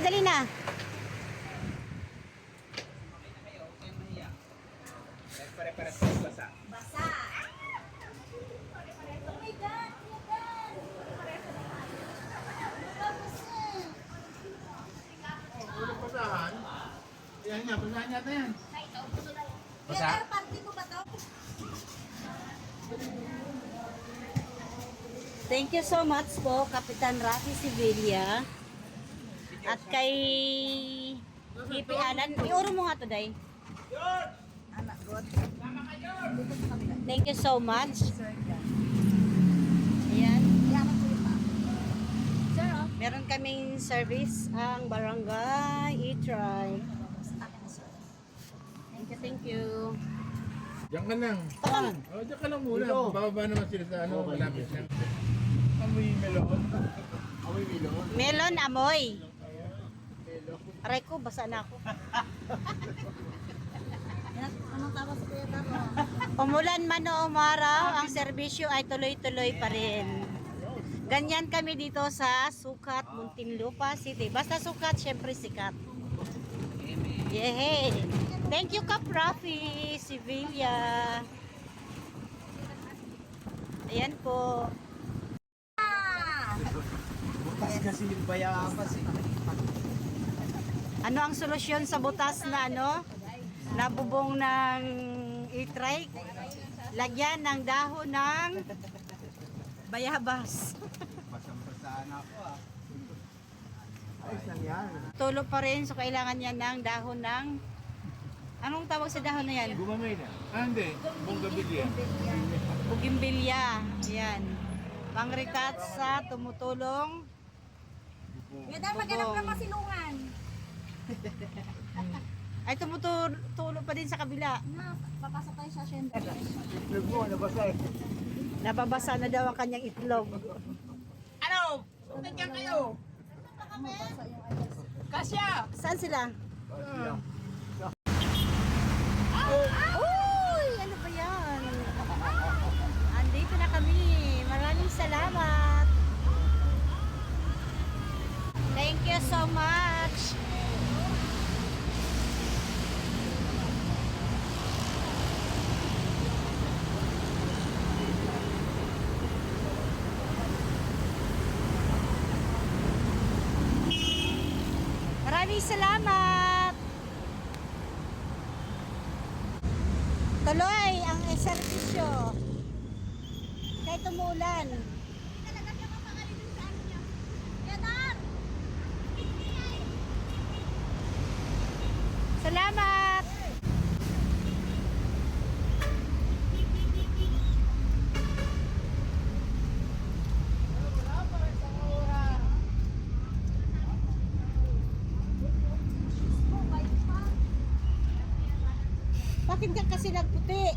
dali na. Pare-pare tayo basa. Basa. Oh my God! Ulang basahan. Yan nga, basahan natin yan. Basa? Kaya party ko ba to? Thank you so much po, Kapitan Rafi Sevilla. At kay Hippie Alan. Iuro mo nga to, Day. Anak God. Thank you so much. Ayan. Yaman ko yung pa. Sir, oh. Meron kaming service ang Barangay E-Try. Thank you. Diyan ka lang. Saan? Oh, diyan ka lang muna. Bababa naman sila sa ano, malapit na. Amoy melon. Amoy melon. Melon amoy. Aray ko, basa na ako. Anong tawag sa kuya tamo? Umulan man o umaraw, ang serbisyo ay tuloy-tuloy pa rin. Ganyan kami dito sa Sukat, Muntinlupa City. Basta Sukat, syempre sikat. Yehey! Thank you, Kap Rafi Sevilla. Ayan po. Butas kasi yung bayapas eh. Ano ang solusyon sa butas na ano? Nabubong ng e-trike? Lagyan ng dahon ng bayabas. Basang-basaan ako ah. Ayos lang yan. Tulo pa rin, so kailangan niya ng dahon ng... Anong tawag sa dahon na yan? Gumamay na. Ah, hindi. Bonggabilya. Bugimbilya. Ayan. Pangritat sa tumutulong. Kuya Dar, maghanap ka masilungan. Ay, tumutulo pa din sa kabila. Na, papasok tayo sa siyempre. Itlog mo, nabasa eh. Nababasa na daw ang kanyang itlog. Ano? Nandiyan kayo? Kasya! Saan sila? Ah. Uy! Ano ba yan? Andito na kami. Maraming salamat. Thank you so much. Maraming salamat. Tuloy ang serbisyo. Kahit umulan. Talaga siya mapangalit yung sa ano niya. Kuya Dar! Salamat. Bakit ka kasi nagputi?